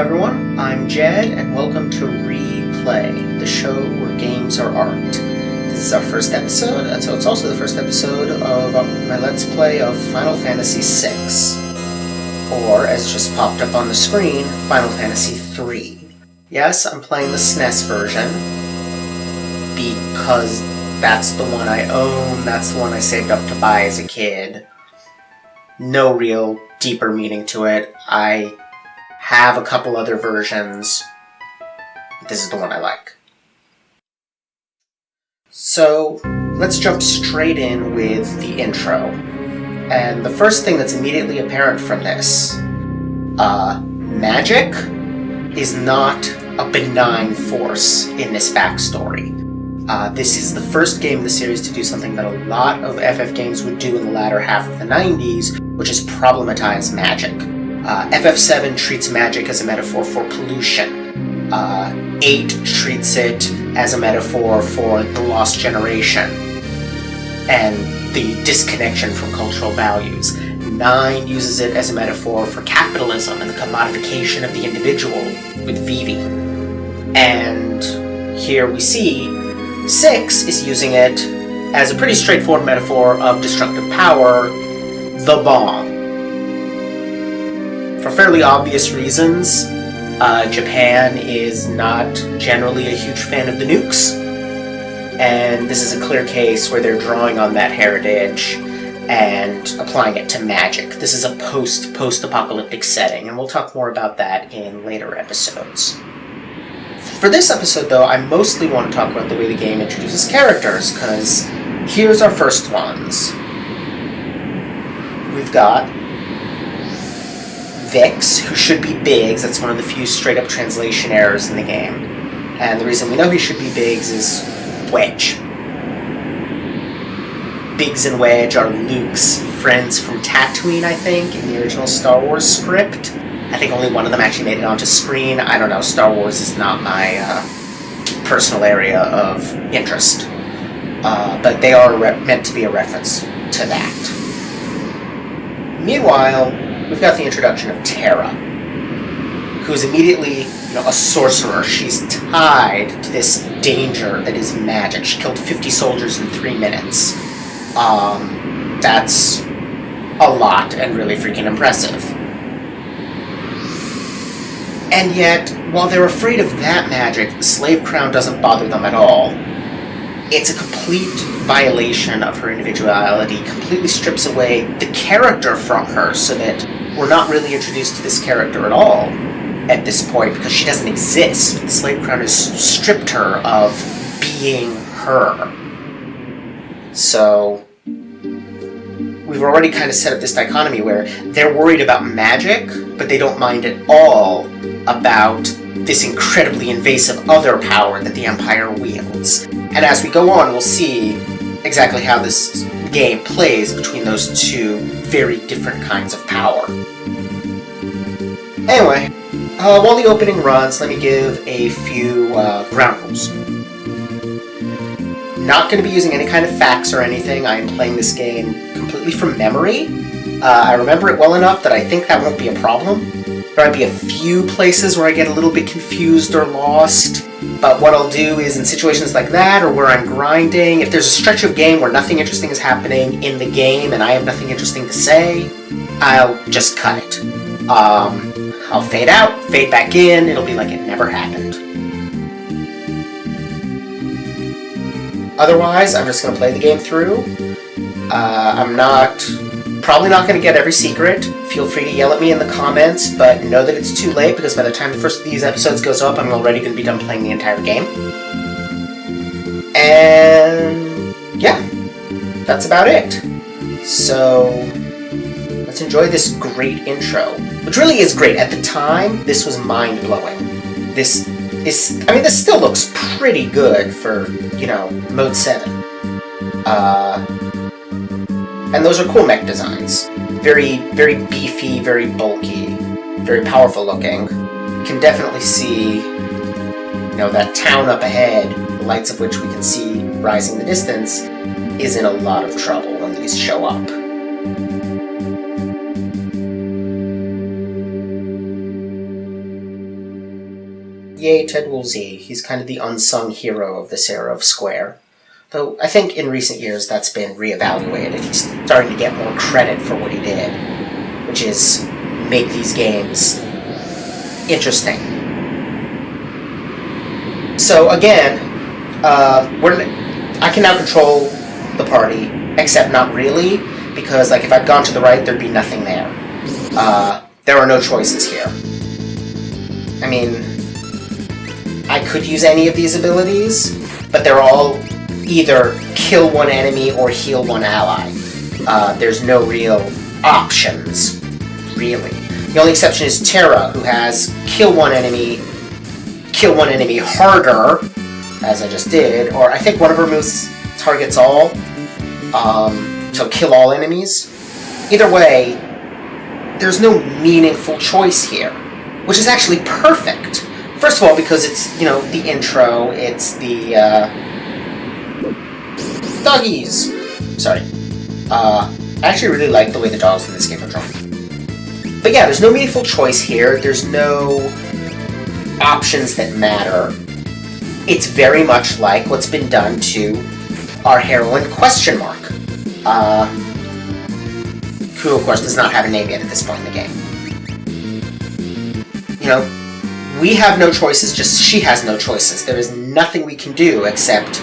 everyone, I'm Jed, and welcome to Replay, the show where games are art. This is our first episode, and so it's also the first episode of my Let's Play of Final Fantasy VI, or, as just popped up on the screen, Final Fantasy III. Yes, I'm playing the SNES version, because that's the one I own, that's the one I saved up to buy as a kid. No real deeper meaning to it. I have a couple other versions. This is the one I like. So, let's jump straight in with the intro. And the first thing that's immediately apparent from this, magic is not a benign force in this backstory. This is the first game in the series to do something that a lot of FF games would do in the latter half of the 90s, which is problematize magic. FF7 treats magic as a metaphor for pollution. 8 treats it as a metaphor for the lost generation and the disconnection from cultural values. 9 uses it as a metaphor for capitalism and the commodification of the individual with Vivi. And here we see 6 is using it as a pretty straightforward metaphor of destructive power, the bomb. For fairly obvious reasons, Japan is not generally a huge fan of the nukes, and this is a clear case where they're drawing on that heritage and applying it to magic. This is a post-apocalyptic setting, and we'll talk more about that in later episodes. For this episode, though, I mostly want to talk about the way the game introduces characters, because here's our first ones. We've got Vix, who should be Biggs. That's one of the few straight-up translation errors in the game. And the reason we know he should be Biggs is Wedge. Biggs and Wedge are Luke's friends from Tatooine, I think, in the original Star Wars script. I think only one of them actually made it onto screen. I don't know, Star Wars is not my personal area of interest. But they are meant to be a reference to that. Meanwhile, we've got the introduction of Terra, who's immediately, a sorcerer. She's tied to this danger that is magic. She killed 50 soldiers in 3 minutes. That's a lot and really freaking impressive. And yet, while they're afraid of that magic, the slave crown doesn't bother them at all. It's a complete violation of her individuality, completely strips away the character from her so that we're not really introduced to this character at all at this point because she doesn't exist. The slave crown has stripped her of being her. So, we've already kind of set up this dichotomy where they're worried about magic, but they don't mind at all about this incredibly invasive other power that the Empire wields. And as we go on, we'll see exactly how this game plays between those two very different kinds of power. Anyway, while the opening runs, let me give a few ground rules. Not going to be using any kind of facts or anything. I am playing this game completely from memory. I remember it well enough that I think that won't be a problem. There might be a few places where I get a little bit confused or lost, but what I'll do is in situations like that, or where I'm grinding, if there's a stretch of game where nothing interesting is happening in the game and I have nothing interesting to say, I'll just cut it. I'll fade out, fade back in, it'll be like it never happened. Otherwise, I'm just going to play the game through. I'm probably not going to get every secret. Feel free to yell at me in the comments, but know that it's too late because by the time the first of these episodes goes up, I'm already going to be done playing the entire game. And yeah, that's about it. So let's enjoy this great intro, which really is great. At the time, this was mind-blowing. This still looks pretty good for, Mode 7. And those are cool mech designs. Very, very beefy, very bulky, very powerful looking. You can definitely see, that town up ahead, the lights of which we can see rising in the distance, is in a lot of trouble when these show up. yay Ted Woolsey. He's kind of the unsung hero of this era of Square. Though I think in recent years that's been reevaluated. He's starting to get more credit for what he did, which is make these games interesting. So again, I can now control the party, except not really, because like if I'd gone to the right, there'd be nothing there. There are no choices here. I mean, I could use any of these abilities, but they're all either kill one enemy or heal one ally. There's no real options, really. The only exception is Terra, who has kill one enemy harder, as I just did, or I think one of her moves targets all, so kill all enemies. Either way, there's no meaningful choice here, which is actually perfect. First of all, because it's, the intro, it's the, doggies! Sorry. I actually really like the way the dogs in this game are drawn. But yeah, there's no meaningful choice here, there's no options that matter. It's very much like what's been done to our heroine, Question Mark. Who, of course, does not have a name yet at this point in the game. We have no choices, just she has no choices. There is nothing we can do except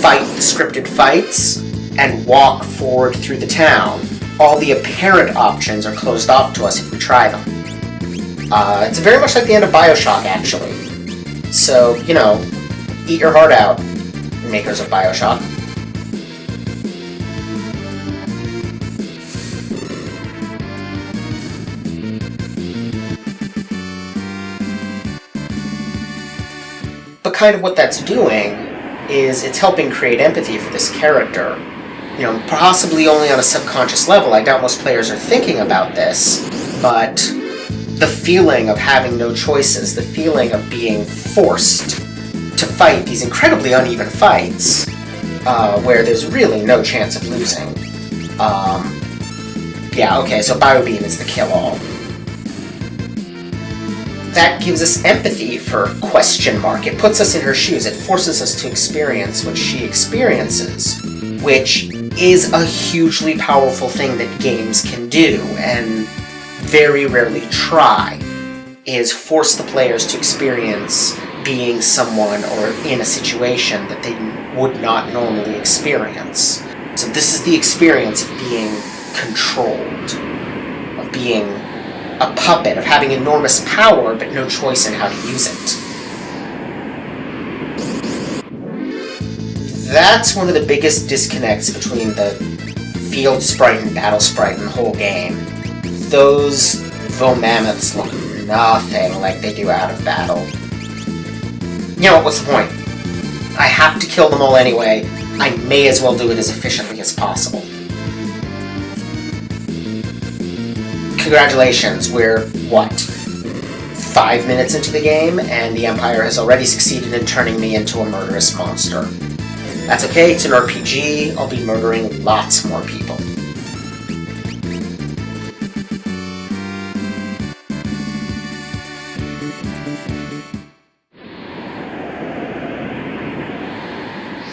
fight scripted fights and walk forward through the town. All the apparent options are closed off to us if we try them. It's very much like the end of Bioshock, actually. So, eat your heart out, makers of Bioshock. But kind of what that's doing is it's helping create empathy for this character. Possibly only on a subconscious level. I doubt most players are thinking about this, but the feeling of having no choices, the feeling of being forced to fight these incredibly uneven fights, where there's really no chance of losing. Yeah, okay, so Biobeam is the kill-all. That gives us empathy for Question Mark. It puts us in her shoes. It forces us to experience what she experiences, which is a hugely powerful thing that games can do, and very rarely try, is force the players to experience being someone or in a situation that they would not normally experience. So this is the experience of being controlled, of being a puppet, of having enormous power but no choice in how to use it. That's one of the biggest disconnects between the field sprite and battle sprite in the whole game. Those Vomammoths look nothing like they do out of battle. What's the point? I have to kill them all anyway. I may as well do it as efficiently as possible. Congratulations, we're, 5 minutes into the game, and the Empire has already succeeded in turning me into a murderous monster. That's okay, it's an RPG, I'll be murdering lots more people.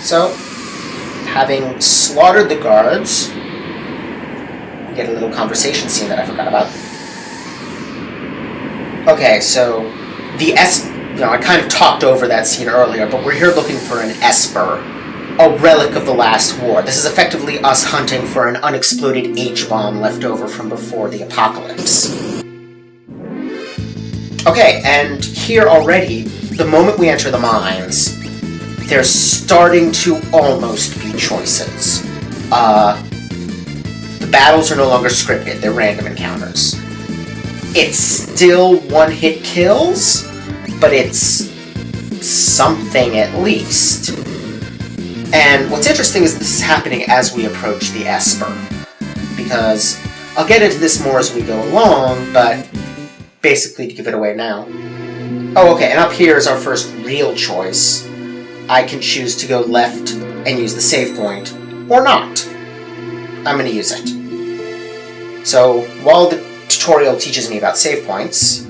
So, having slaughtered the guards, we get a little conversation scene that I forgot about. Okay, so the I kind of talked over that scene earlier, but we're here looking for an Esper, a relic of the last war. This is effectively us hunting for an unexploded H-bomb left over from before the apocalypse. Okay, and here already, the moment we enter the mines, there's starting to almost be choices. The battles are no longer scripted, they're random encounters. It's still one-hit kills, but it's something at least. And what's interesting is this is happening as we approach the Esper, because I'll get into this more as we go along, but basically to give it away now. Oh, okay, and up here is our first real choice. I can choose to go left and use the save point, or not. I'm going to use it. So, while the tutorial teaches me about save points,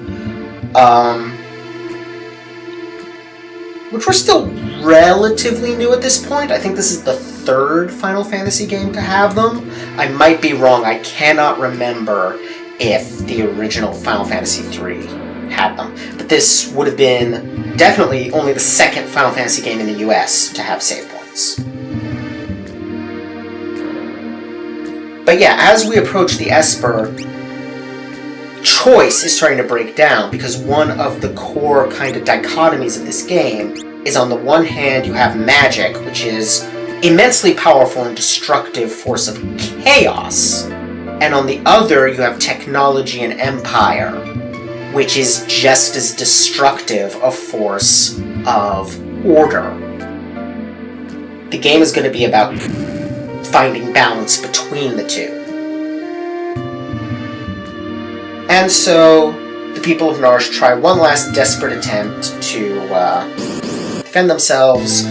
which we're still relatively new at this point. I think this is the third Final Fantasy game to have them. I might be wrong. I cannot remember if the original Final Fantasy III had them. But this would have been definitely only the second Final Fantasy game in the US to have save points. But yeah, as we approach the Esper, choice is starting to break down, because one of the core kind of dichotomies of this game is, on the one hand, you have magic, which is immensely powerful and destructive force of chaos, and on the other, you have technology and empire, which is just as destructive a force of order. The game is going to be about finding balance between the two. And so, the people of Narshe try one last desperate attempt to defend themselves.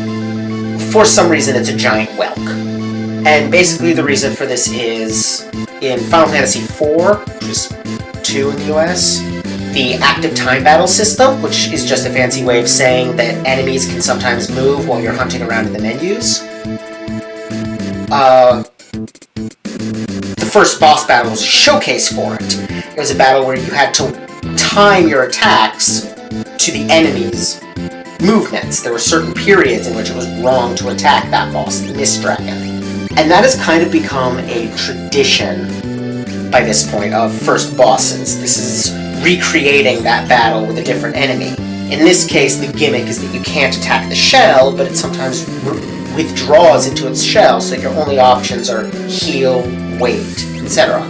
For some reason, it's a giant whelk. And basically the reason for this is, in Final Fantasy IV, which is 2 in the US, the active time battle system, which is just a fancy way of saying that enemies can sometimes move while you're hunting around in the menus. The first boss battle was a showcase for it. It was a battle where you had to time your attacks to the enemy's movements. There were certain periods in which it was wrong to attack that boss, the Mist Dragon. And that has kind of become a tradition by this point of first bosses. This is recreating that battle with a different enemy. In this case, the gimmick is that you can't attack the shell, but it sometimes withdraws into its shell, so that your only options are heal, wait, etc.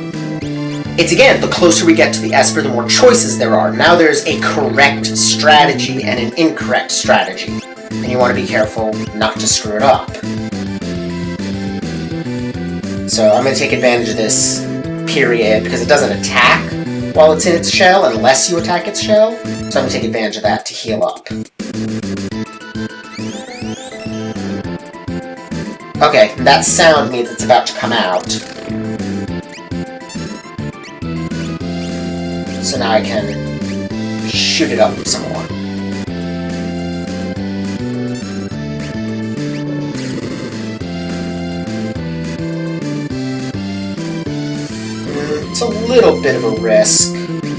It's again, the closer we get to the Esper, the more choices there are. Now there's a correct strategy and an incorrect strategy, and you want to be careful not to screw it up. So I'm going to take advantage of this period, because it doesn't attack while it's in its shell, unless you attack its shell, so I'm going to take advantage of that to heal up. Okay, that sound means it's about to come out. So now I can shoot it up some more. It's a little bit of a risk.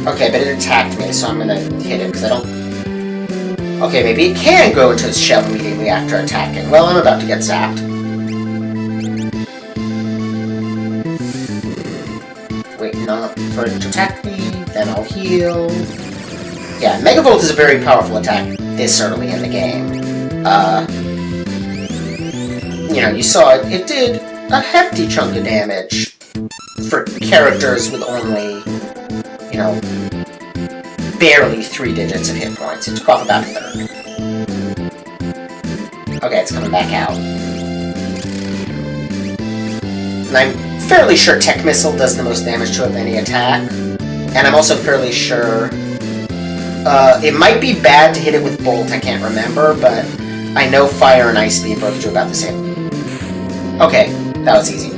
Okay, but it attacked me, so I'm gonna hit it, because I don't... Okay, maybe it can go into its shell immediately after attacking. Well, I'm about to get zapped. Waiting for it to attack me, then I'll heal. Yeah, Megavolt is a very powerful attack this early in the game. You saw it did a hefty chunk of damage for characters with only, barely 3 digits of hit points. It took off about a third. Okay, it's coming back out. And I'm fairly sure Tech Missile does the most damage to it of any attack. And I'm also fairly sure... it might be bad to hit it with Bolt, I can't remember, but I know Fire and Ice Beam both do about the same. Okay, that was easy.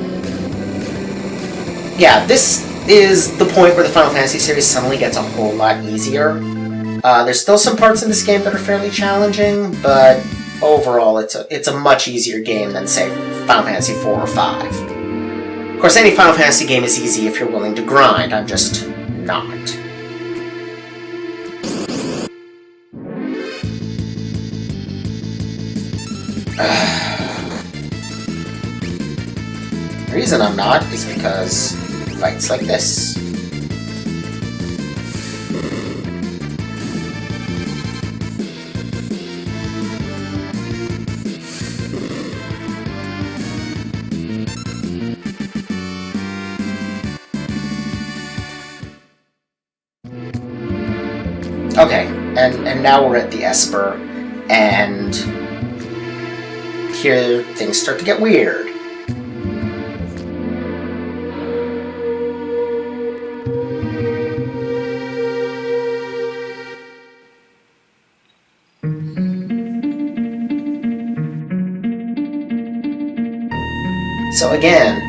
Yeah, this is the point where the Final Fantasy series suddenly gets a whole lot easier. There's still some parts in this game that are fairly challenging, but overall it's a much easier game than, say, Final Fantasy 4 or 5. Of course, any Final Fantasy game is easy if you're willing to grind. I'm just not. The reason I'm not is because fights like this. Okay, and now we're at the Esper, and here things start to get weird. So again,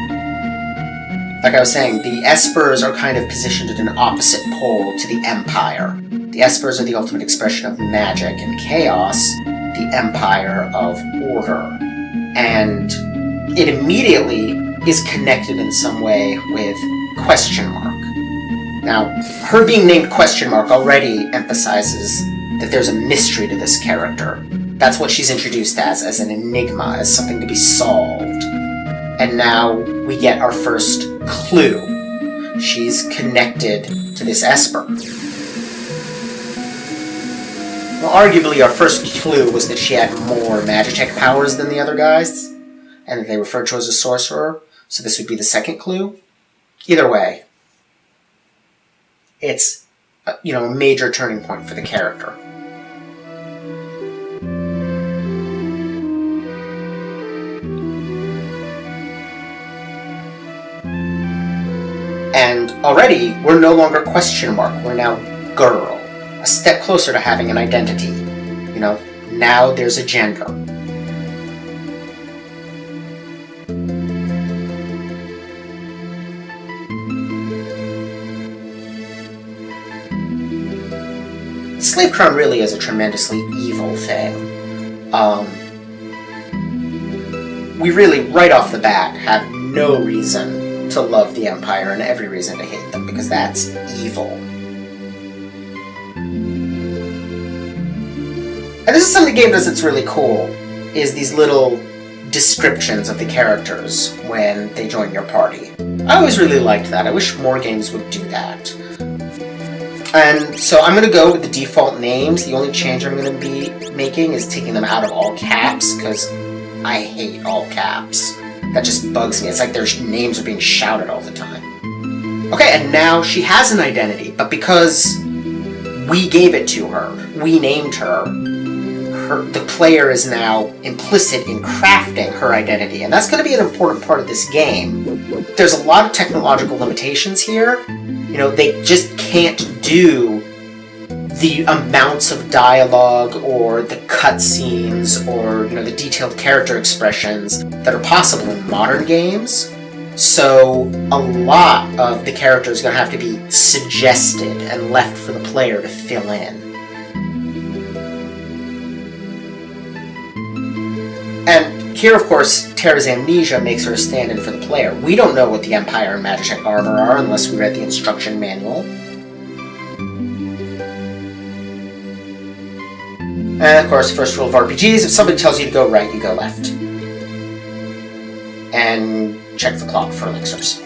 like I was saying, the Espers are kind of positioned at an opposite pole to the Empire. The Espers are the ultimate expression of magic and chaos, the Empire of Order. And it immediately is connected in some way with Question Mark. Now, her being named Question Mark already emphasizes that there's a mystery to this character. That's what she's introduced as an enigma, as something to be solved. And now we get our first clue. She's connected to this Esper. Well, arguably our first clue was that she had more Magitech powers than the other guys, and that they referred to as a sorcerer, so this would be the second clue. Either way, it's a major turning point for the character. And already, we're no longer Question Mark, we're now Girl. A step closer to having an identity. Now there's a gender. Slave crown really is a tremendously evil thing. We really, right off the bat, have no reason to love the Empire and every reason to hate them, because that's evil. And this is something the game does that's really cool, is these little descriptions of the characters when they join your party. I always really liked that. I wish more games would do that. And so I'm going to go with the default names. The only change I'm going to be making is taking them out of all caps, because I hate all caps. That just bugs me. It's like their names are being shouted all the time. Okay, and now she has an identity, but because we gave it to her, we named her, the player is now implicit in crafting her identity, and that's going to be an important part of this game. There's a lot of technological limitations here. They just can't do the amounts of dialogue or the cutscenes or the detailed character expressions that are possible in modern games. So a lot of the character is going to have to be suggested and left for the player to fill in. And here, of course, Terra's amnesia makes her a stand-in for the player. We don't know what the Empire and Magitech armor are unless we read the instruction manual. And of course, first rule of RPGs, if somebody tells you to go right, you go left. And check the clock for elixirs.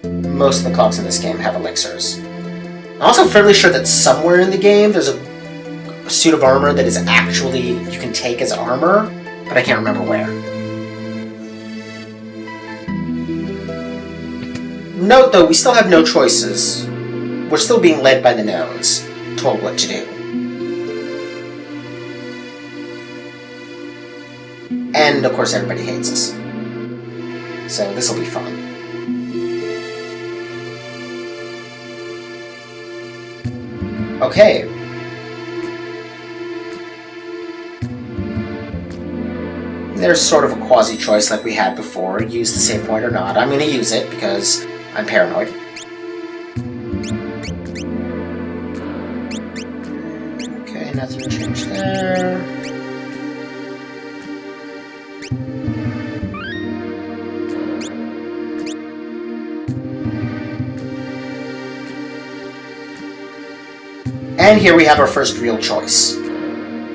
Most of the clocks in this game have elixirs. I'm also fairly sure that somewhere in the game there's a suit of armor that is actually, you can take as armor, but I can't remember where. Note though, we still have no choices. We're still being led by the nose, told what to do. And of course everybody hates us. So this will be fun. Okay. There's sort of a quasi-choice like we had before, use the save point or not. I'm going to use it because I'm paranoid. Okay, nothing to change there. And here we have our first real choice.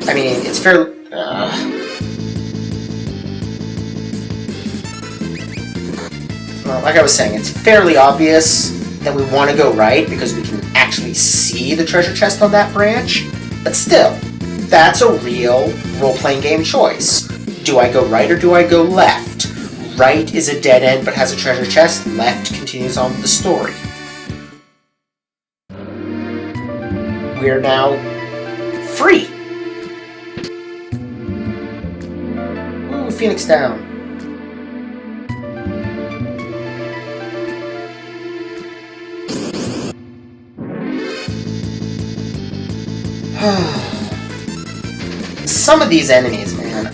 I mean, it's fairly... Well, like I was saying, it's fairly obvious that we want to go right because we can actually see the treasure chest on that branch. But still, that's a real role-playing game choice. Do I go right or do I go left? Right is a dead end but has a treasure chest. Left continues on with the story. We're now free. Ooh, Phoenix down. Some of these enemies, man.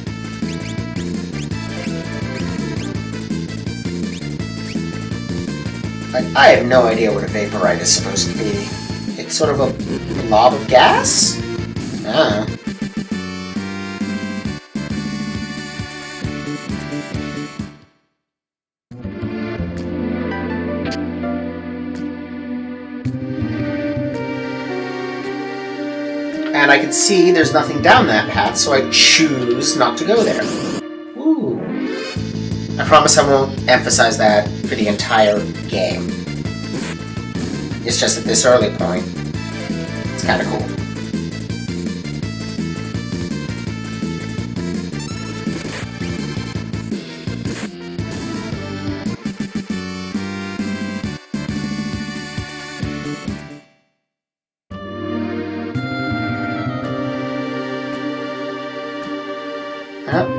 I have no idea what a vaporite is supposed to be. It's sort of a blob of gas? Ah. I can see there's nothing down that path, so I choose not to go there. Ooh. I promise I won't emphasize that for the entire game. It's just at this early point, it's kind of cool.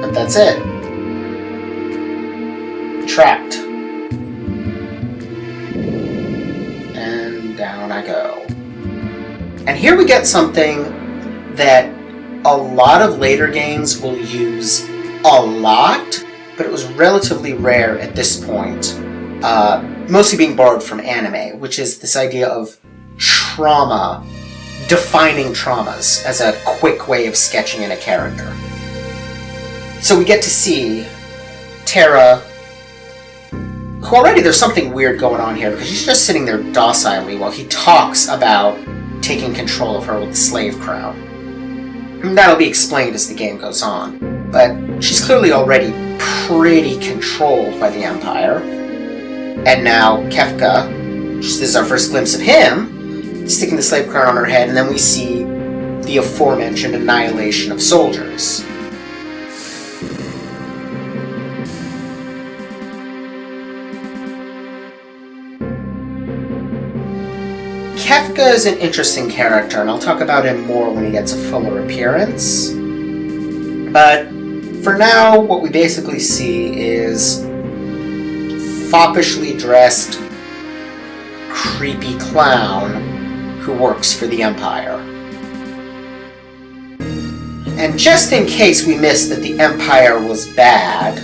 But that's it. Trapped. And down I go. And here we get something that a lot of later games will use a lot, but it was relatively rare at this point. Mostly being borrowed from anime, which is this idea of trauma, defining traumas as a quick way of sketching in a character. So we get to see Terra, who already there's something weird going on here because she's just sitting there docilely while he talks about taking control of her with the slave crown. And that'll be explained as the game goes on. But she's clearly already pretty controlled by the Empire. And now Kefka, this is our first glimpse of him, sticking the slave crown on her head, and then we see the aforementioned annihilation of soldiers. Kefka is an interesting character, and I'll talk about him more when he gets a fuller appearance. But for now, what we basically see is foppishly dressed, creepy clown who works for the Empire. And just in case we missed that the Empire was bad,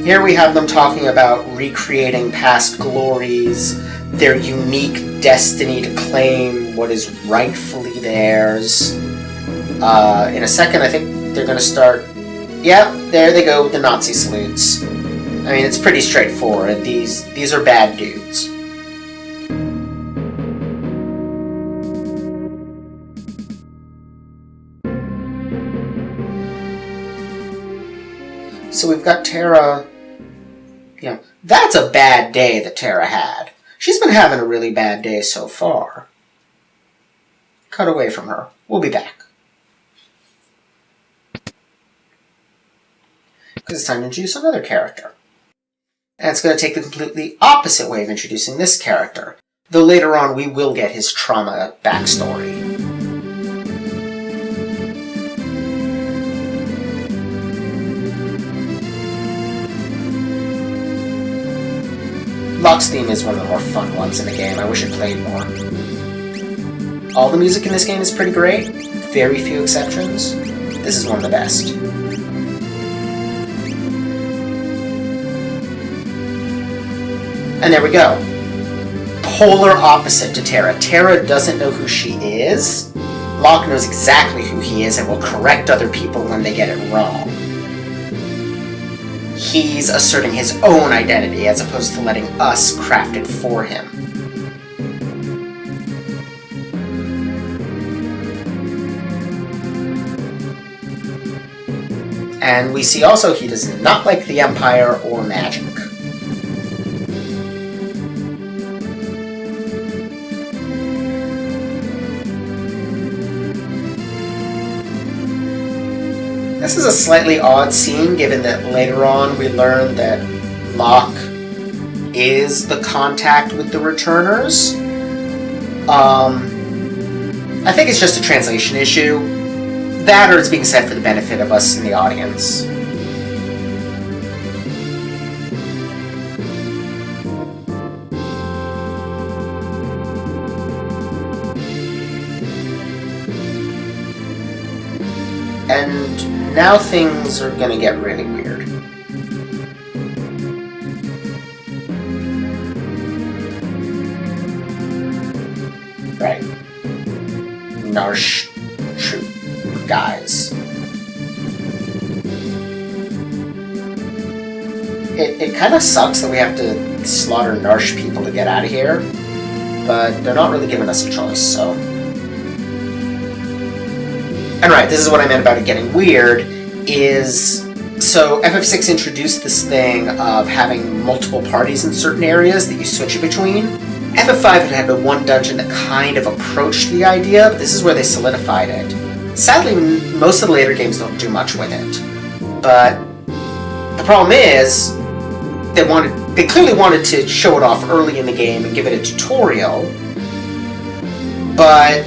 here we have them talking about recreating past glories, their unique destiny to claim what is rightfully theirs. In a second, I think they're going to start... Yeah, there they go with the Nazi salutes. I mean, it's pretty straightforward. These are bad dudes. So we've got Terra... You know, that's a bad day that Terra had. She's been having a really bad day so far. Cut away from her. We'll be back. Because it's time to introduce another character. And it's going to take the completely opposite way of introducing this character. Though later on we will get his trauma backstory. Locke's theme is one of the more fun ones in the game. I wish it played more. All the music in this game is pretty great. Very few exceptions. This is one of the best. And there we go. Polar opposite to Terra. Terra doesn't know who she is. Locke knows exactly who he is and will correct other people when they get it wrong. He's asserting his own identity as opposed to letting us craft it for him. And we see also he does not like the Empire or magic. This is a slightly odd scene, given that later on we learn that Locke is the contact with the returners. I think it's just a translation issue. That, or it's being said for the benefit of us in the audience. And now things are gonna get really weird. Right. Narshe troop guys. It kind of sucks that we have to slaughter Narshe people to get out of here, but they're not really giving us a choice, so And right, this is what I meant about it getting weird, is... So, FF6 introduced this thing of having multiple parties in certain areas that you switch between. FF5 had the one dungeon that kind of approached the idea, but this is where they solidified it. Sadly, most of the later games don't do much with it. But the problem is, they clearly wanted to show it off early in the game and give it a tutorial, but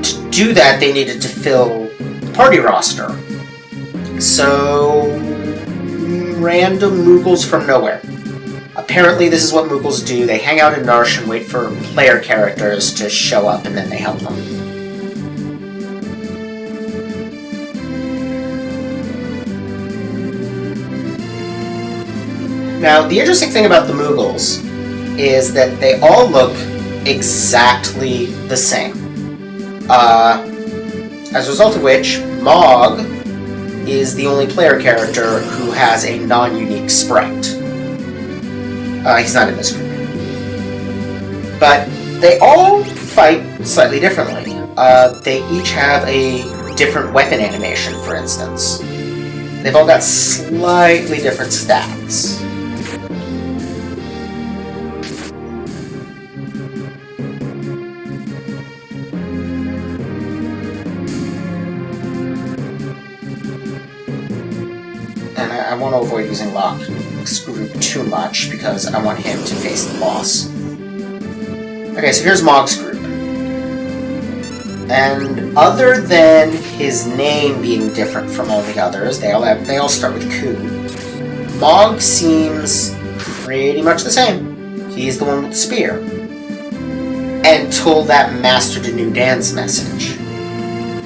to do that, they needed to fill the party roster. So, random Moogles from nowhere. Apparently this is what Moogles do. They hang out in Narshe and wait for player characters to show up, and then they help them. Now, the interesting thing about the Moogles is that they all look exactly the same. As a result of which, Mog is the only player character who has a non-unique sprite. He's not in this group. But they all fight slightly differently. They each have a different weapon animation, for instance. They've all got slightly different stats. And I want to avoid using Locke's group too much, because I want him to face the boss. Okay, so here's Mog's group. And other than his name being different from all the others, they all start with Ku. Mog seems pretty much the same. He's the one with the spear. Until that Master to New Dance message.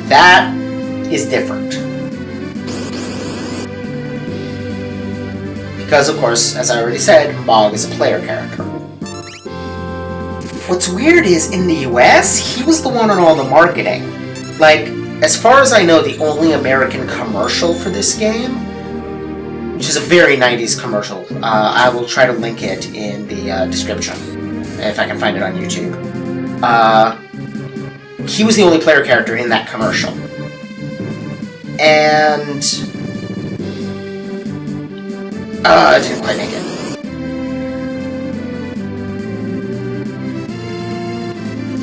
That is different. Because, of course, as I already said, Mog is a player character. What's weird is, in the US, he was the one on all the marketing. Like, as far as I know, the only American commercial for this game, which is a very 90s commercial, I will try to link it in the description, if I can find it on YouTube. He was the only player character in that commercial. And... I didn't quite make it.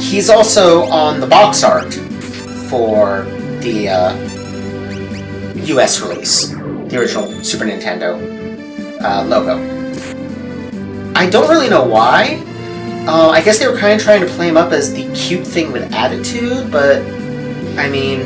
He's also on the box art for the US release, the original Super Nintendo logo. I don't really know why. I guess they were kind of trying to play him up as the cute thing with attitude, but, I mean,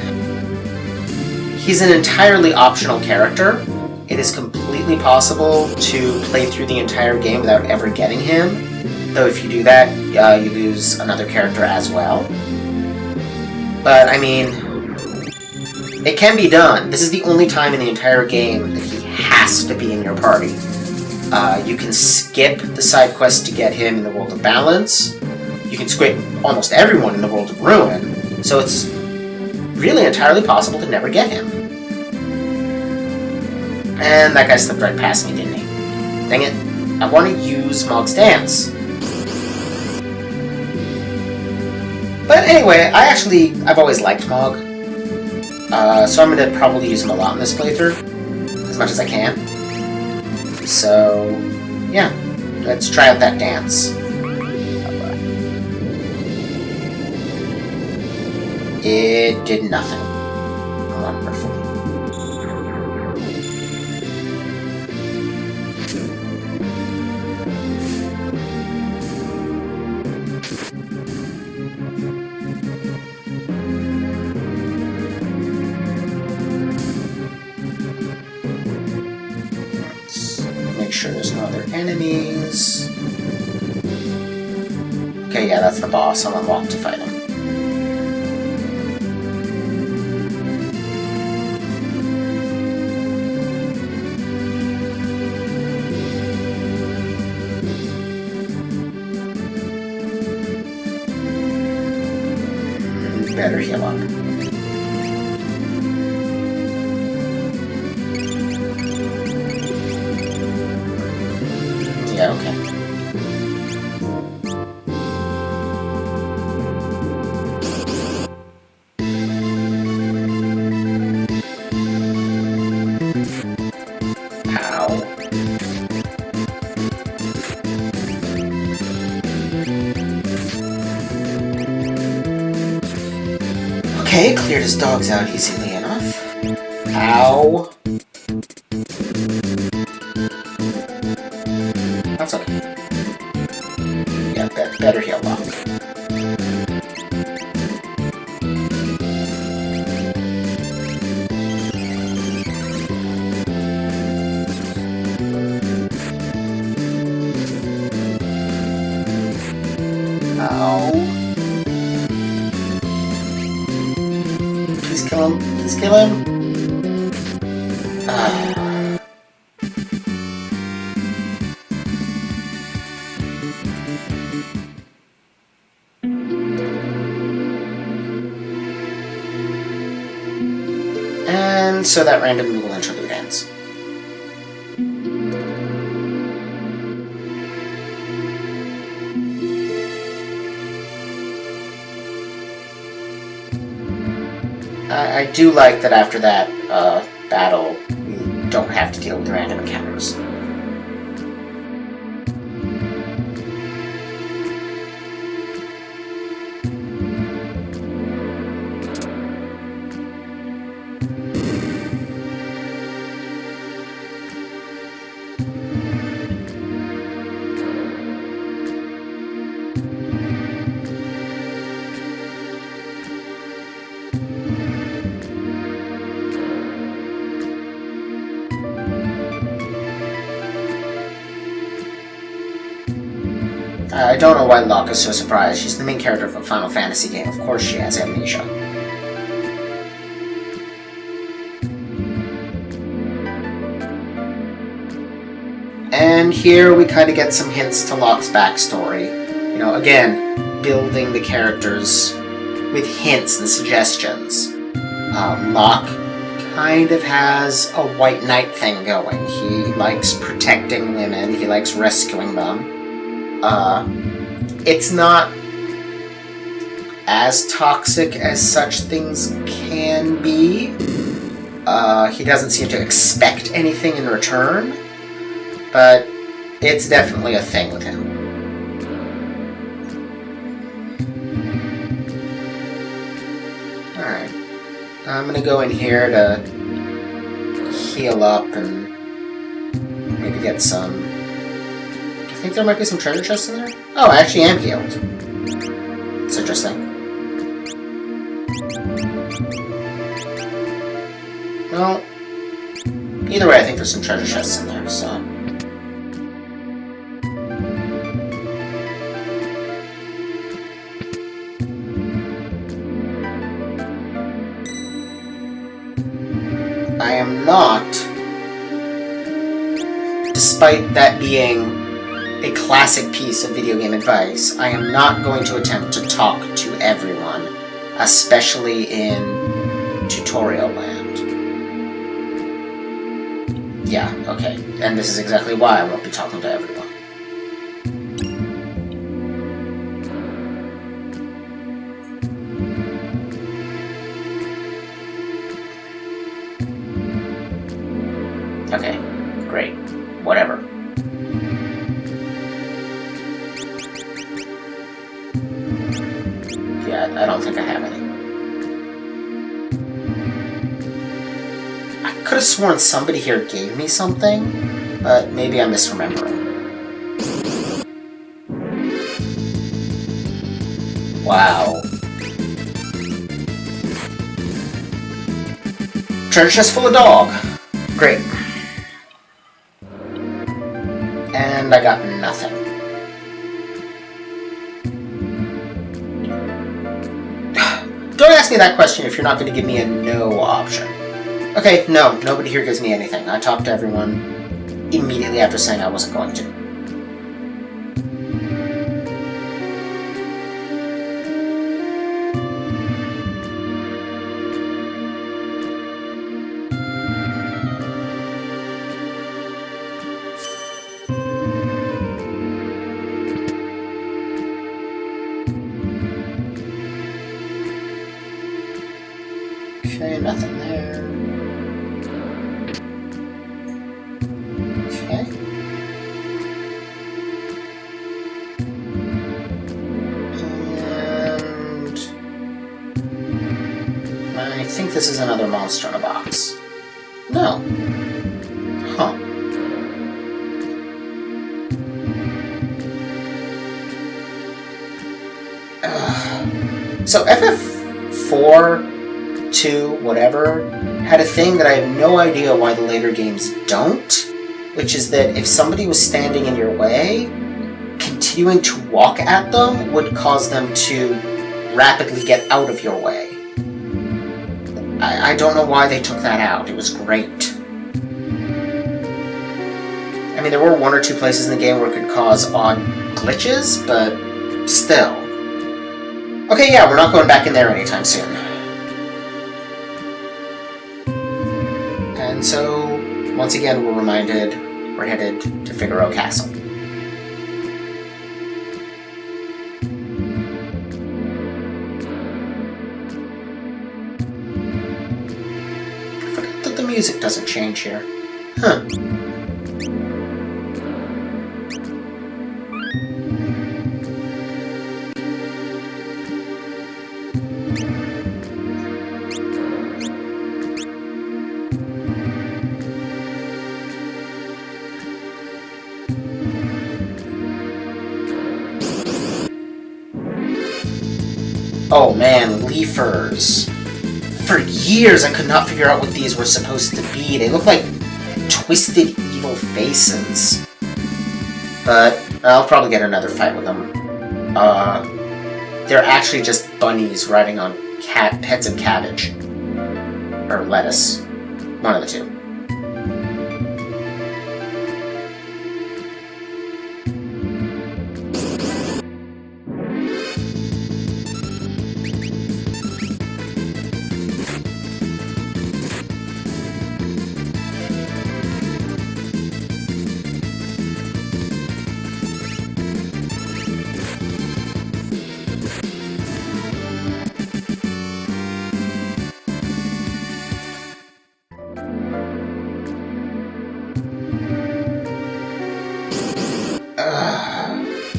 he's an entirely optional character. It is completely possible to play through the entire game without ever getting him, though if you do that, you lose another character as well. But, I mean, it can be done. This is the only time in the entire game that he has to be in your party. You can skip the side quest to get him in the World of Balance. You can skip almost everyone in the World of Ruin, so it's really entirely possible to never get him. And that guy slipped right past me, didn't he? Dang it. I want to use Mog's dance. But anyway, I've always liked Mog. So I'm going to probably use him a lot in this playthrough. As much as I can. So, yeah. Let's try out that dance. It did nothing. Wonderful. Make sure there's no other enemies. Okay, yeah, that's the boss. I'm on Locke to fight him. Better heal up. Yeah, okay. Ow. Okay, cleared his dogs out easily enough. Ow. That's okay. Yeah, better heal Locke. Ow. Please kill him. Please kill him. And so that random Moogle interlude ends. I do like that after that battle, we don't have to deal with random encounters. I don't know why Locke is so surprised. She's the main character of a Final Fantasy game. Of course she has amnesia. And here we kind of get some hints to Locke's backstory. You know, again, building the characters with hints and suggestions. Locke kind of has a white knight thing going. He likes protecting women. He likes rescuing them. It's not as toxic as such things can be. He doesn't seem to expect anything in return, but it's definitely a thing with him. Alright. I'm gonna go in here to heal up and maybe get some... I think there might be some treasure chests in there? Oh, I actually am healed. It's interesting. Well, either way, I think there's some treasure chests in there, so... I am not, despite that being a classic piece of video game advice, I am not going to attempt to talk to everyone, especially in tutorial land. Yeah, okay. And this is exactly why I won't be talking to everyone. Okay, great. Whatever. Yeah, I don't think I have any. I could have sworn somebody here gave me something, but maybe I'm misremembering. Wow. Treasure chest full of dog. Great. And I got nothing. Don't ask me that question if you're not going to give me a no option. Okay, no, nobody here gives me anything. I talked to everyone immediately after saying I wasn't going to. Okay, nothing there. this is another monster in a box. No. Huh. So FF4, 2, whatever, had a thing that I have no idea why the later games don't, which is that if somebody was standing in your way, continuing to walk at them would cause them to rapidly get out of your way. I don't know why they took that out. It was great. I mean, there were one or two places in the game where it could cause odd glitches, but still. Okay, yeah, we're not going back in there anytime soon. And so, once again, we're reminded we're headed to Figaro Castle. I forgot that the music doesn't change here. Huh. Oh man, leafers. For years I could not figure out what these were supposed to be. They look like twisted evil faces. But I'll probably get another fight with them. They're actually just bunnies riding on heads of cabbage. Or lettuce. One of the two.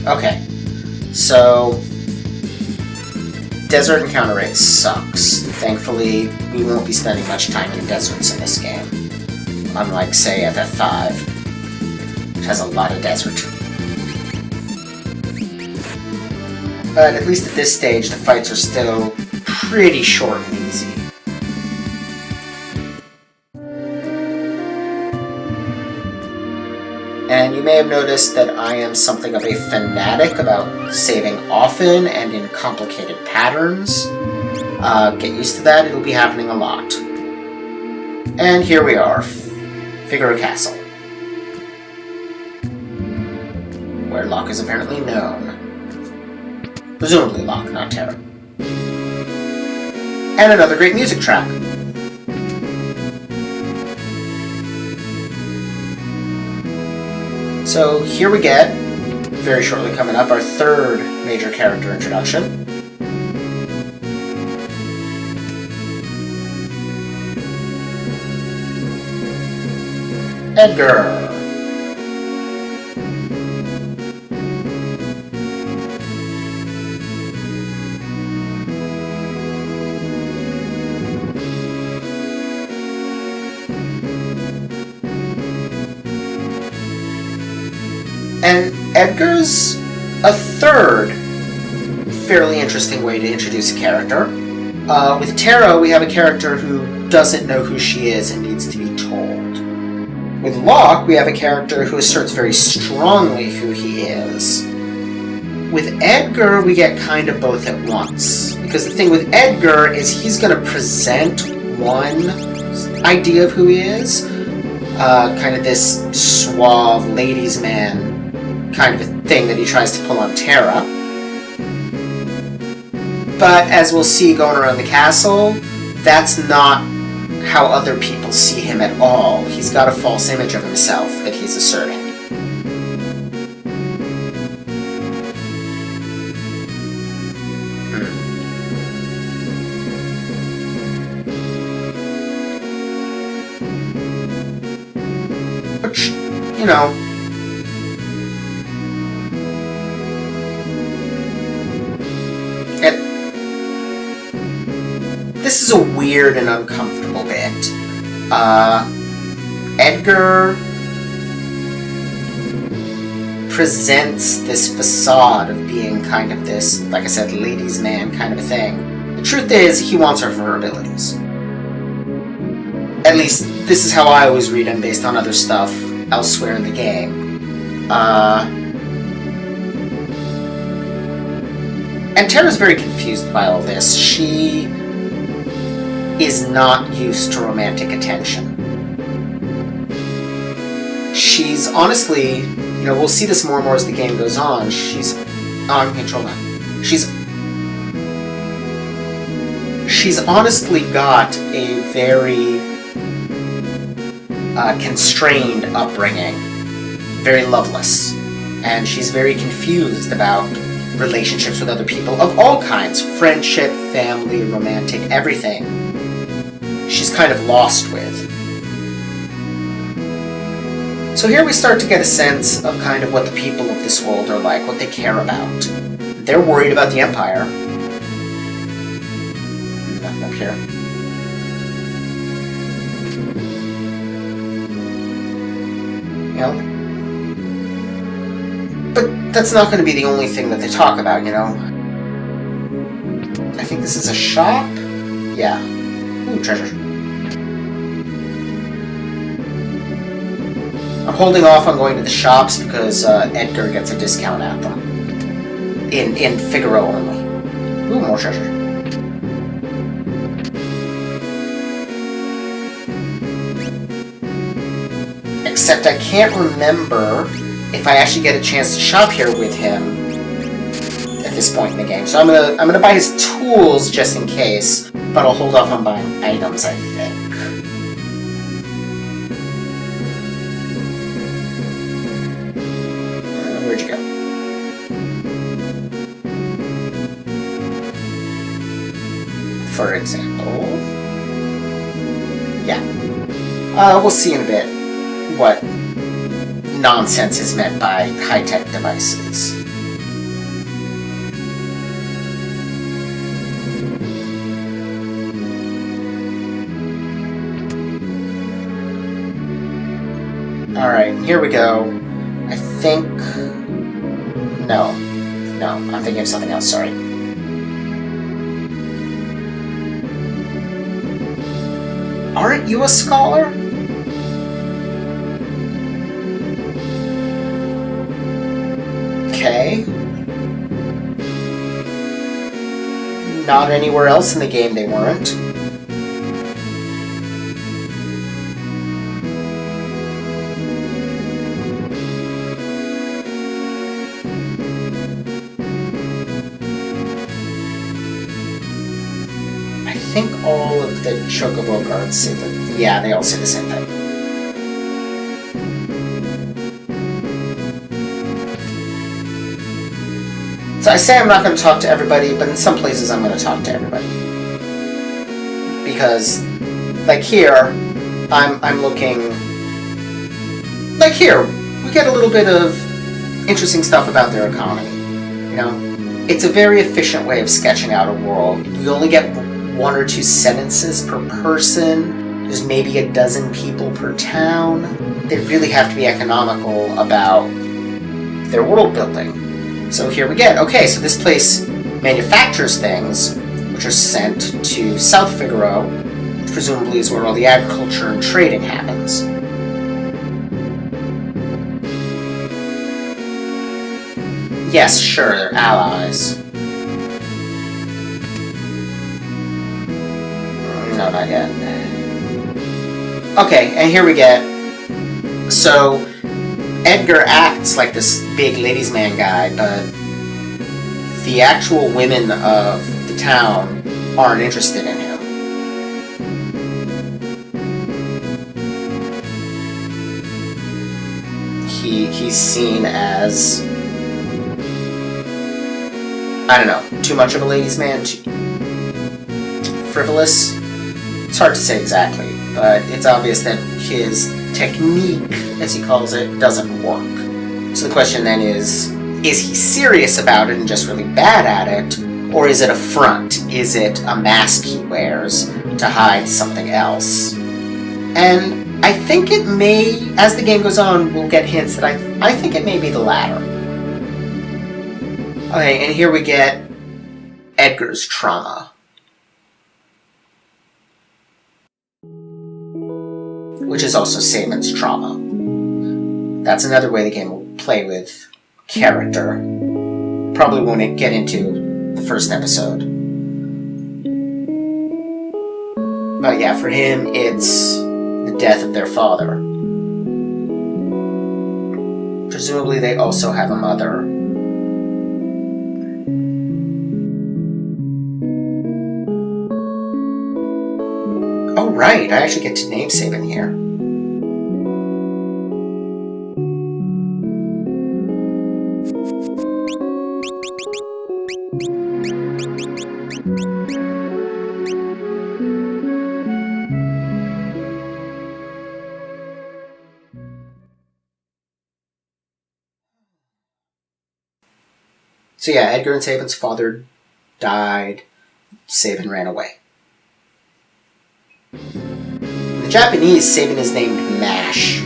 Okay, so desert encounter rate sucks. Thankfully, we won't be spending much time in deserts in this game. Unlike, say, FF5, which has a lot of desert. But at least at this stage, the fights are still pretty short and easy. And you may have noticed that I am something of a fanatic about saving often and in complicated patterns. Get used to that, it'll be happening a lot. And here we are, Figaro Castle. Where Locke is apparently known. Presumably Locke, not Terra. And another great music track. So here we get, very shortly coming up, our third major character introduction. Edgar. And Edgar's a third fairly interesting way to introduce a character. With Terra, we have a character who doesn't know who she is and needs to be told. With Locke, we have a character who asserts very strongly who he is. With Edgar, we get kind of both at once. Because the thing with Edgar is he's going to present one idea of who he is, kind of this suave ladies' man kind of a thing that he tries to pull on Terra. But as we'll see going around the castle, that's not how other people see him at all. He's got a false image of himself that he's asserting. Which, you know, this is a weird and uncomfortable bit. Edgar presents this facade of being kind of this, like I said, ladies' man kind of a thing. The truth is, he wants her for her abilities. At least, this is how I always read him based on other stuff elsewhere in the game. And Terra's very confused by all this. She is not used to romantic attention. She's honestly, we'll see this more and more as the game goes on. She's on control now. She's honestly got a very constrained upbringing, very loveless, and she's very confused about relationships with other people of all kinds, friendship, family, romantic, everything. She's kind of lost with. So here we start to get a sense of kind of what the people of this world are like, what they care about. They're worried about the Empire. Nothing up here. But that's not going to be the only thing that they talk about, I think this is a shop? Yeah. Ooh, treasure. I'm holding off on going to the shops because Edgar gets a discount at them. In Figaro only. Ooh, more treasure. Except I can't remember if I actually get a chance to shop here with him at this point in the game. So I'm gonna buy his tools just in case, but I'll hold off on buying items, I think. Where'd you go? For example... Yeah. We'll see in a bit what nonsense is meant by high-tech devices. Alright, here we go. I think... No, I'm thinking of something else, sorry. Aren't you a scholar? Okay. Not anywhere else in the game they weren't. I think all of the Chocobo guards say that. Yeah, they all say the same thing. So I say I'm not going to talk to everybody, but in some places I'm going to talk to everybody. Because, like here, I'm looking... Like here, we get a little bit of interesting stuff about their economy. It's a very efficient way of sketching out a world. We only get 1 or 2 sentences per person. There's maybe a dozen people per town. They really have to be economical about their world building. So here we get, okay, so this place manufactures things which are sent to South Figaro, which presumably is where all the agriculture and trading happens. Yes, sure, they're allies. No, not yet. Okay, and here we get... So, Edgar acts like this big ladies' man guy, but the actual women of the town aren't interested in him. He's seen as... I don't know, too much of a ladies' man, too frivolous? It's hard to say exactly, but it's obvious that his technique, as he calls it, doesn't work. So the question then is he serious about it and just really bad at it, Or is it a front? Is it a mask he wears to hide something else? And I think it may, as the game goes on, we'll get hints that I think it may be the latter. Okay, and here we get Edgar's trauma. Which is also Sabin's trauma. That's another way the game will play with character. Probably won't get into the first episode. But yeah, for him, it's the death of their father. Presumably they also have a mother. Oh right, I actually get to name Sabin here. So yeah, Edgar and Sabin's father died. Sabin ran away. In the Japanese, Sabin is named Mash.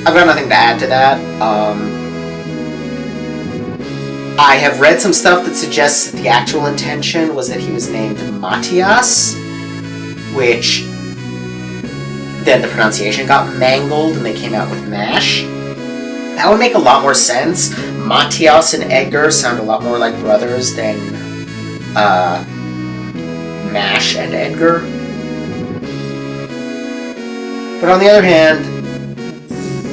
I've got nothing to add to that. I have read some stuff that suggests that the actual intention was that he was named Matthias, which then the pronunciation got mangled and they came out with Mash. That would make a lot more sense. Matthias and Edgar sound a lot more like brothers than Mash and Edgar. But on the other hand,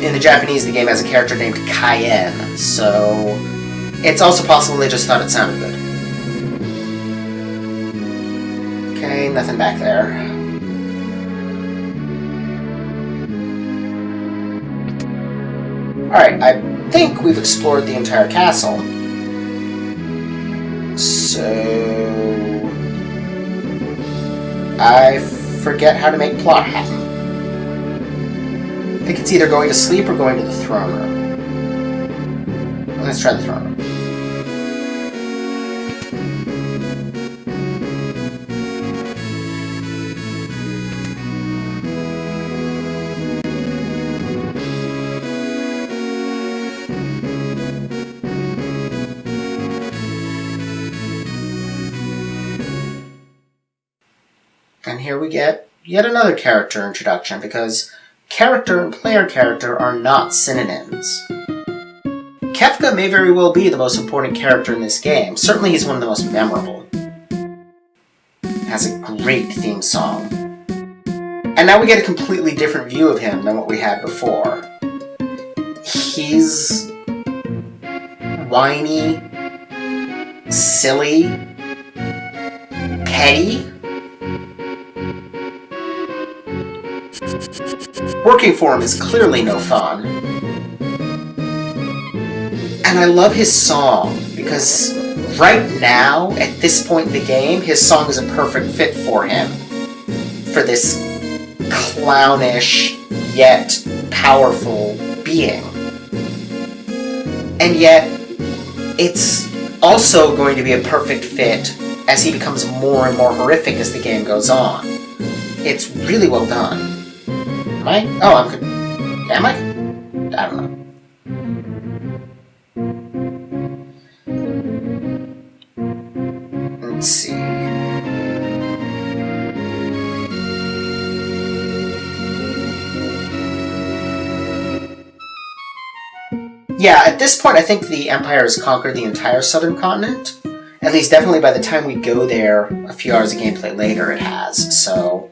in the Japanese, the game has a character named Cayenne, so it's also possible they just thought it sounded good. Okay, nothing back there. Alright, I think we've explored the entire castle. So I forget how to make plot happen. I think it's either going to sleep or going to the throne room. Let's try the throne room. And here we get yet another character introduction, because character and player character are not synonyms. Kefka may very well be the most important character in this game. Certainly he's one of the most memorable. Has a great theme song. And now we get a completely different view of him than what we had before. He's whiny, silly, petty. Working for him is clearly no fun. And I love his song, because right now, at this point in the game, his song is a perfect fit for him. For this clownish, yet powerful being. And yet, it's also going to be a perfect fit as he becomes more and more horrific as the game goes on. It's really well done. Am I? Oh, I'm good. Am I? I don't know. Let's see. Yeah, at this point I think the Empire has conquered the entire southern continent. At least definitely by the time we go there, a few hours of gameplay later it has, so...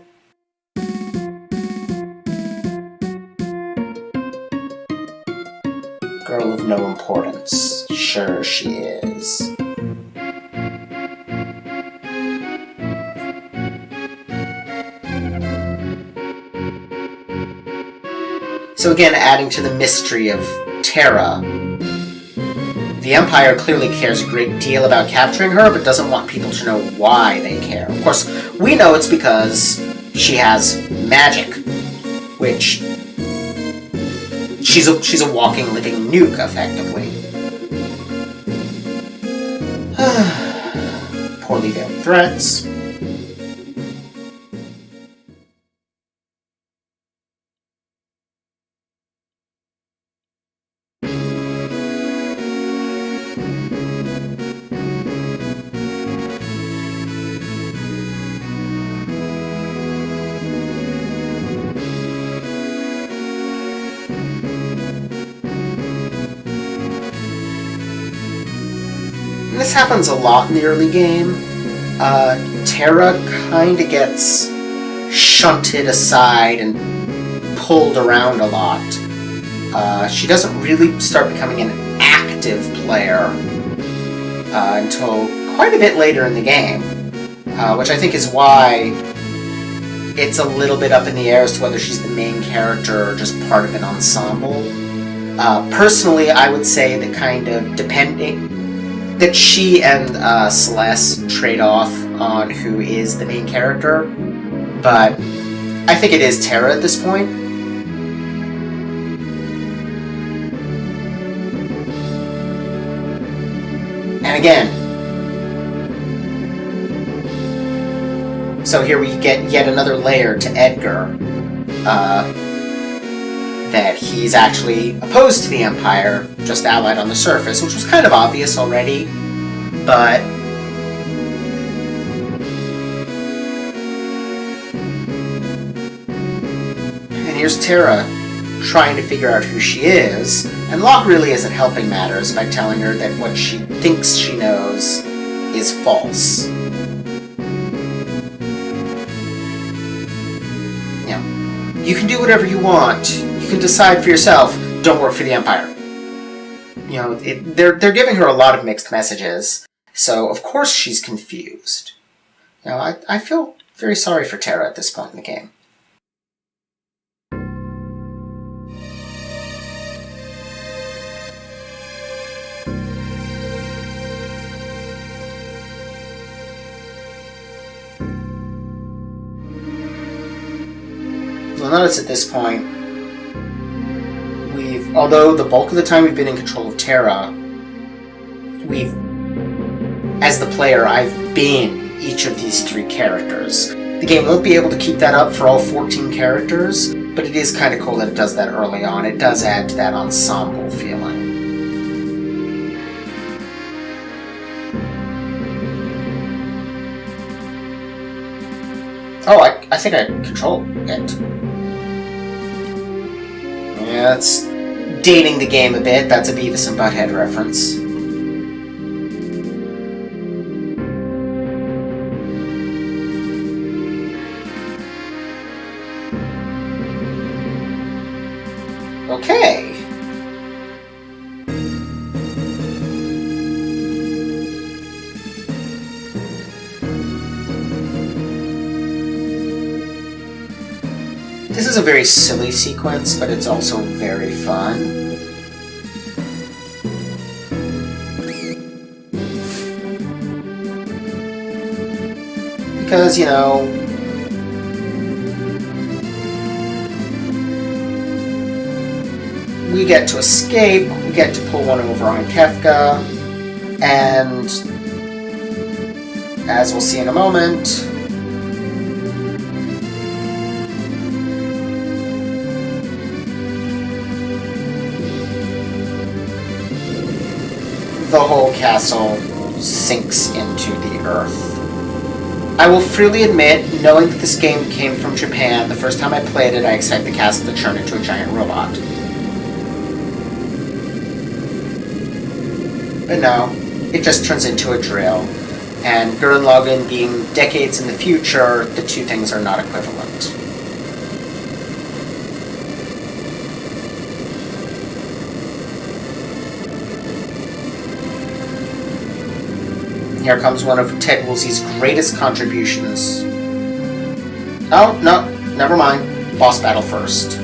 Girl of no importance. Sure she is. So again, adding to the mystery of Terra, the Empire clearly cares a great deal about capturing her, but doesn't want people to know why they care. Of course, we know it's because she has magic, which... She's a walking, living nuke, effectively. Poorly veiled threats. This happens a lot in the early game. Terra kind of gets shunted aside and pulled around a lot. She doesn't really start becoming an active player until quite a bit later in the game, which I think is why it's a little bit up in the air as to whether she's the main character or just part of an ensemble. Personally, I would say that kind of that she and Celeste trade off on who is the main character, but I think it is Terra at this point. And again, so here we get yet another layer to Edgar, that he's actually opposed to the Empire, just allied on the surface, which was kind of obvious already, but and here's Terra trying to figure out who she is, and Locke really isn't helping matters by telling her that what she thinks she knows is false. You can do whatever you want. You can decide for yourself. Don't work for the Empire. You know, they're giving her a lot of mixed messages, so of course she's confused. You know, I feel very sorry for Terra at this point in the game. You'll notice at this point, although the bulk of the time we've been in control of Terra, as the player, I've been each of these 3 characters. The game won't be able to keep that up for all 14 characters, but it is kind of cool that it does that early on. It does add to that ensemble feeling. Oh, I think I control it. Yeah, it's dating the game a bit. That's a Beavis and Butthead reference. Okay. This is a very silly sequence, but it's also very fun. Because, you know, we get to escape, we get to pull one over on Kefka, and as we'll see in a moment, the whole castle sinks into the earth. I will freely admit, knowing that this game came from Japan, the first time I played it, I expected the castle to turn into a giant robot. But no, it just turns into a drill. And Gurren Lagann being decades in the future, the two things are not equivalent. Here comes one of Ted Woolsey's greatest contributions. Oh, no, never mind. Boss battle first.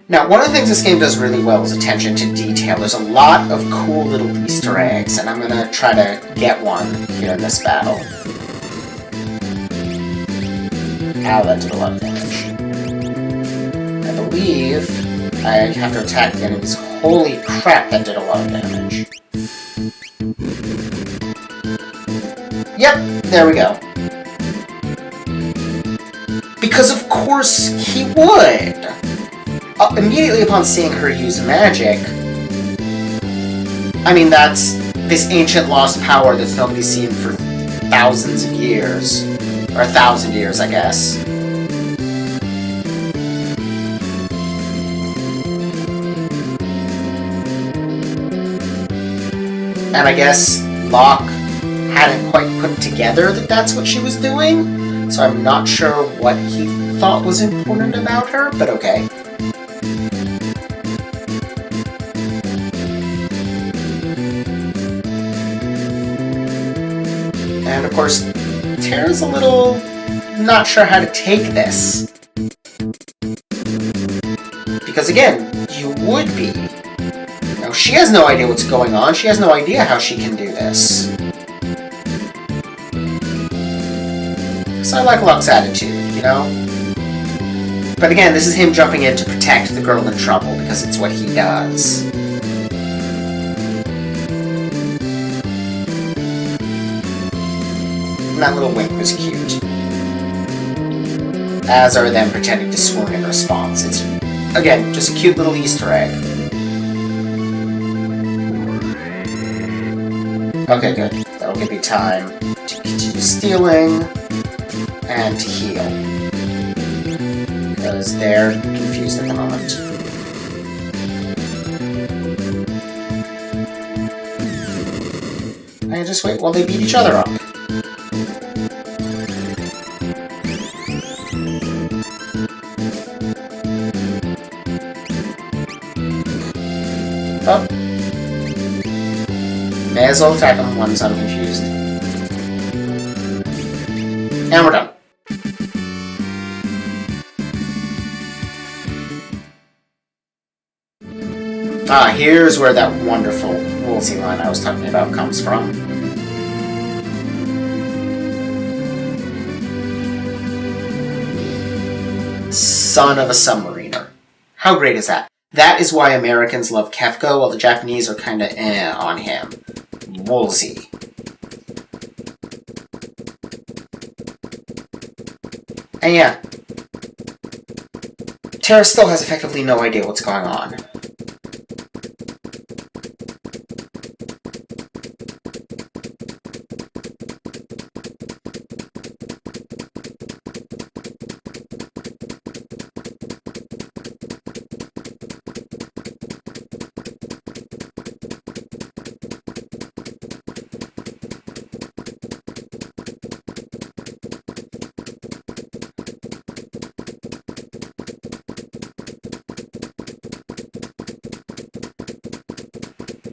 Now, one of the things this game does really well is attention to detail. There's a lot of cool little Easter eggs, and I'm gonna try to get one here in this battle. Ow, that did a lot of damage. I believe I have to attack the enemies. Holy crap, that did a lot of damage. Yep, there we go. Because of course he would! Immediately upon seeing her use magic, I mean, that's this ancient lost power that's nobody's seen for thousands of years. Or 1,000 years, I guess. And I guess Locke hadn't quite put together that that's what she was doing, so I'm not sure what he thought was important about her, but okay. And of course, Terra's a little not sure how to take this. Because again, you would be. Now, she has no idea what's going on. She has no idea how she can do this. So I like Locke's attitude, you know? But again, this is him jumping in to protect the girl in trouble, because it's what he does. And that little wink was cute. As are them pretending to swoon in response. It's, again, just a cute little Easter egg. Okay, good. That'll give me time to continue stealing and to heal. Because they're confused at the moment. And just wait while they beat each other up. Oh. May as well attack him once I'm confused. And we're done. Ah, here's where that wonderful Woolsey line I was talking about comes from. Son of a submariner. How great is that? That is why Americans love Kefka, while the Japanese are kinda on him. Woolsey. And yeah, Terra still has effectively no idea what's going on.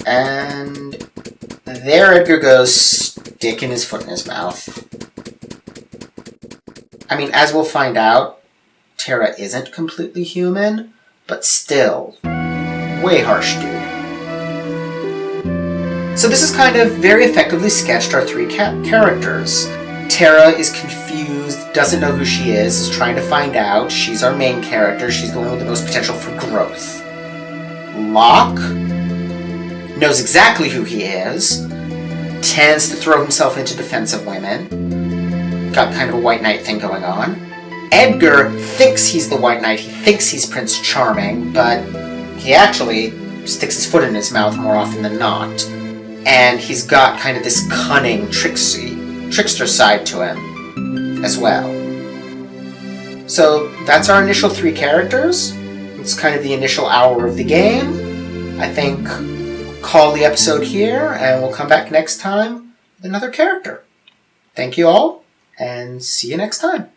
And there Edgar goes, sticking his foot in his mouth. I mean, as we'll find out, Terra isn't completely human, but still, way harsh dude. So this is kind of very effectively sketched our three characters. Terra is confused, doesn't know who she is trying to find out. She's our main character, she's the one with the most potential for growth. Locke knows exactly who he is, tends to throw himself into defense of women, got kind of a white knight thing going on. Edgar thinks he's the white knight, he thinks he's Prince Charming, but he actually sticks his foot in his mouth more often than not. And he's got kind of this cunning, trickster side to him as well. So that's our initial three characters. It's kind of the initial hour of the game. I think call the episode here, and we'll come back next time with another character. Thank you all, and see you next time.